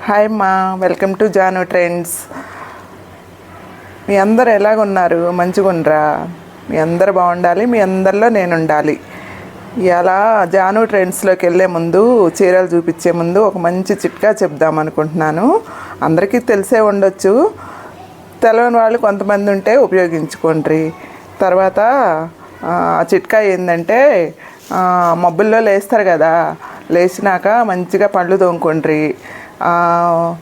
Hi అమ్మా, welcome to Janu trends. మీ అందరు ఎలాగున్నారు? మంచిగా ఉండరా? మీ అందరు బాగుండాలి, మీ అందరిలో నేను ఉండాలి. ఇలా జాను ట్రెండ్స్లోకి వెళ్ళే ముందు, చీరలు చూపించే ముందు ఒక మంచి చిట్కా చెప్దాం అనుకుంటున్నాను. అందరికీ తెలిసే ఉండొచ్చు, తెలవని వాళ్ళు కొంతమంది ఉంటే ఉపయోగించుకోండి. తర్వాత ఆ చిట్కా ఏంటంటే, మబ్బుల్లో లేస్తారు కదా, లేచినాక మంచిగా పళ్ళు తోముకోండి.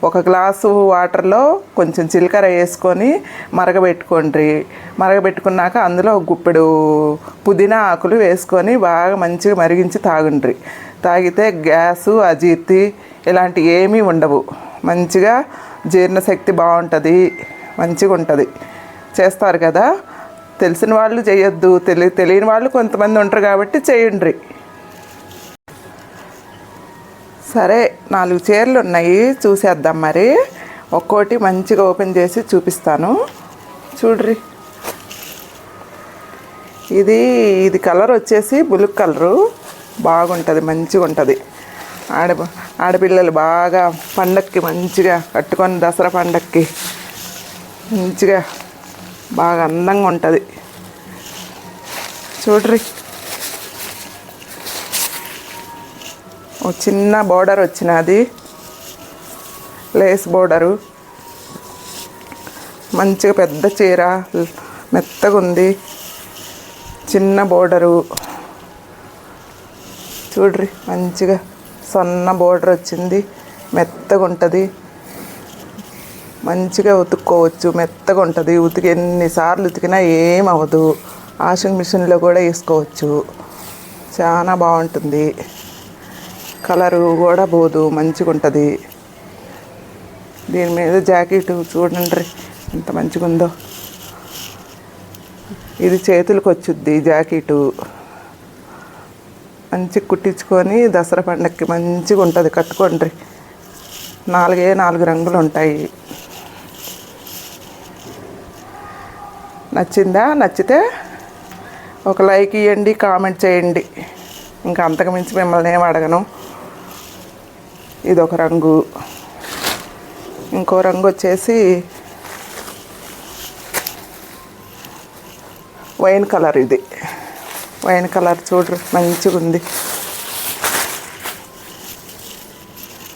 ఒక గ్లాసు వాటర్లో కొంచెం జీలకర్ర వేసుకొని మరగబెట్టుకోండి. మరగబెట్టుకున్నాక అందులో ఒక గుప్పెడు పుదీనా ఆకులు వేసుకొని బాగా మంచిగా మరిగించి తాగండి. తాగితే గ్యాసు, అజీర్తి ఇలాంటి ఏమీ ఉండవు. మంచిగా జీర్ణశక్తి బాగుంటుంది, మంచిగా ఉంటుంది. చేస్తారు కదా, తెలిసిన వాళ్ళు చేయొద్దు, తెలియని వాళ్ళు కొంతమంది ఉంటారు కాబట్టి చేయండి. సరే, 4 చీరలు ఉన్నాయి, చూసేద్దాం. మరి ఒక్కోటి మంచిగా ఓపెన్ చేసి చూపిస్తాను, చూడ్రి. ఇది కలర్ వచ్చేసి బులుగు కలరు, బాగుంటుంది, మంచిగా ఉంటుంది. ఆడపిల్లలు బాగా పండక్కి మంచిగా కట్టుకొని, దసరా పండక్కి మంచిగా బాగా అందంగా ఉంటుంది. చూడ్రి, ఓ చిన్న బోర్డర్ వచ్చినది, లేస్ బోర్డరు. మంచిగా పెద్ద చీర, మెత్తగా ఉంది, చిన్న బోర్డరు. చూడ్రి, మంచిగా సన్న బోర్డర్ వచ్చింది, మెత్తగా ఉంటుంది. మంచిగా ఉతుక్కోవచ్చు, మెత్తగా ఉంటుంది. ఎన్నిసార్లు ఉతికినా ఏమవ్వదు. వాషింగ్ మిషన్లో కూడా వేసుకోవచ్చు, చాలా బాగుంటుంది. కలరు కూడా పోదు, మంచిగా ఉంటుంది. దీని మీద జాకెట్ చూడండి ఎంత మంచిగా ఉందో. ఇది చేతులకు వచ్చుద్ది జాకెటు. మంచిగా కుట్టించుకొని దసరా పండగకి మంచిగా ఉంటుంది, కట్టుకోండి. 4 రంగులు ఉంటాయి. నచ్చిందా? నచ్చితే ఒక లైక్ ఇవ్వండి, కామెంట్ చేయండి. ఇంకా అంతకు మించి మిమ్మల్ని ఏం అడగను. ఇదొక రంగు. ఇంకో రంగు వచ్చేసి వైన్ కలర్. ఇది వైన్ కలర్, చూడరు మంచిగా ఉంది.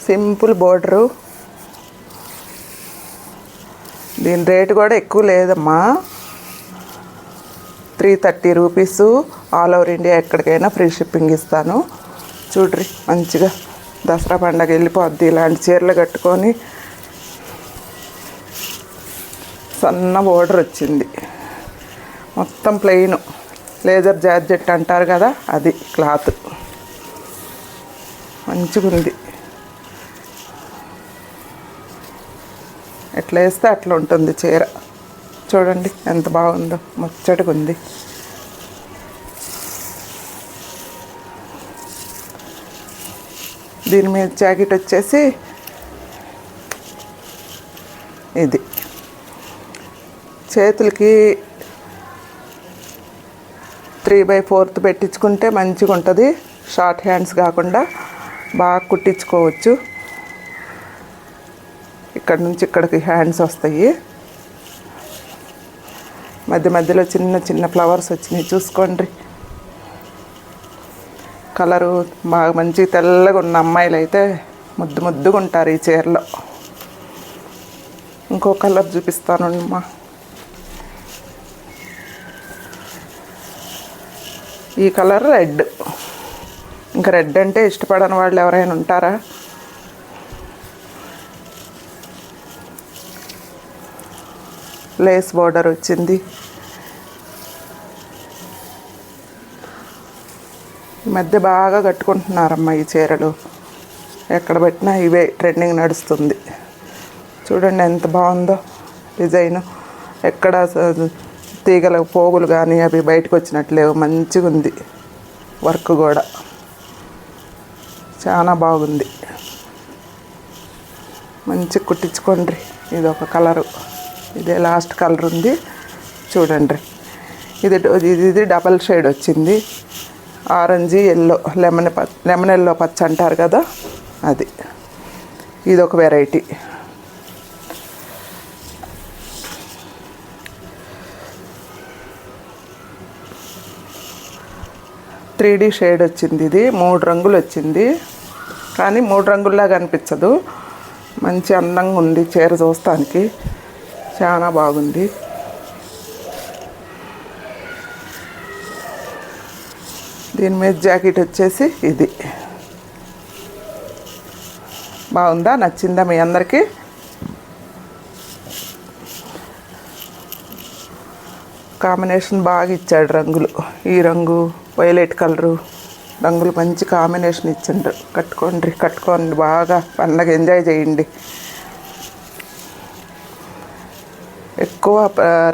Simple border. దీని రేటు కూడా ఎక్కువ లేదమ్మా, 330 రూపీసు. ఆల్ ఓవర్ ఇండియా ఎక్కడికైనా ఫ్రీ షిప్పింగ్ ఇస్తాను. చూడ్రి, మంచిగా దసరా పండగ వెళ్ళిపోద్ది ఇలాంటి చీరలు కట్టుకొని. సన్న బోర్డర్ వచ్చింది, మొత్తం ప్లెయిన్. లేజర్ జార్జెట్ అంటారు కదా, అది క్లాత్. మంచిగా ఉంది. ఎట్లా వేస్తే అట్లా ఉంటుంది చీర. చూడండి ఎంత బాగుందో, ముచ్చటగా ఉంది. దీని మీద జాకెట్ వచ్చేసి ఇది. చేతులకి 3/4 పెట్టించుకుంటే మంచిగా ఉంటుంది. షార్ట్ హ్యాండ్స్ కాకుండా బాగా కుట్టించుకోవచ్చు. ఇక్కడ నుంచి ఇక్కడికి హ్యాండ్స్ వస్తాయి. మధ్యలో చిన్న చిన్న ఫ్లవర్స్ వచ్చినాయి, చూసుకోండి. కలరు బాగా మంచి తెల్లగా ఉన్న అమ్మాయిలు అయితే ముద్దుగా ఉంటారు ఈ చీరలో. ఇంకో కలర్ చూపిస్తాను అమ్మా. ఈ కలర్ రెడ్. ఇంకా రెడ్ అంటే ఇష్టపడని వాళ్ళు ఎవరైనా ఉంటారా? లేస్ బోర్డర్ వచ్చింది. ఈ మధ్య బాగా కట్టుకుంటున్నారమ్మా ఈ చీరలు. ఎక్కడ పెట్టినా ఇవే ట్రెండింగ్ నడుస్తుంది. చూడండి ఎంత బాగుందో డిజైను. ఎక్కడ తీగల పోగులు కానీ అవి బయటకు వచ్చినట్లేవు, మంచిగా ఉంది. వర్క్ కూడా చాలా బాగుంది. మంచిగా కుట్టించుకోండి. ఇది ఒక కలరు, ఇదే లాస్ట్ కలర్ ఉంది చూడండి. ఇది డబల్ షేడ్ వచ్చింది. ఆరెంజ్, ఎల్లో, లెమన్ ఎల్లో పచ్చ అంటారు కదా, అది. ఇదొక వెరైటీ. త్రీ షేడ్ వచ్చింది. ఇది 3 రంగులు వచ్చింది, కానీ 3 రంగుల్లాగా అనిపించదు. మంచి అందంగా ఉంది చీర, చూస్తానికి చాలా బాగుంది. దీని మీద జాకెట్ వచ్చేసి ఇది. బాగుందా? నచ్చిందా మీ అందరికీ? కాంబినేషన్ బాగా ఇచ్చాడు రంగులు. ఈ రంగు, వైలెట్ కలరు రంగులు మంచి కాంబినేషన్ ఇచ్చిండ్రు. కట్టుకోండి బాగా పండగ ఎంజాయ్ చేయండి. ఎక్కువ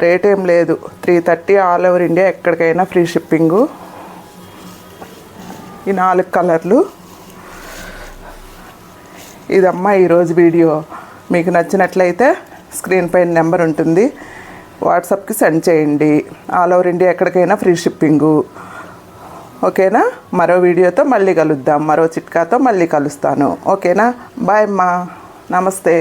రేట్ ఏం లేదు, 330 ఆల్ ఓవర్ ఇండియా, ఎక్కడికైనా ఫ్రీ షిప్పింగు. ఈ 4 కలర్లు. ఇదమ్మా ఈరోజు వీడియో. మీకు నచ్చినట్లయితే స్క్రీన్ పైన నెంబర్ ఉంటుంది, వాట్సాప్కి సెండ్ చేయండి. ఆల్ ఓవర్ ఇండియా ఎక్కడికైనా ఫ్రీ షిప్పింగు. ఓకేనా? మరో వీడియోతో మళ్ళీ కలుద్దాం, మరో చిట్కాతో మళ్ళీ కలుస్తాను. ఓకేనా? బాయ్ అమ్మా, నమస్తే.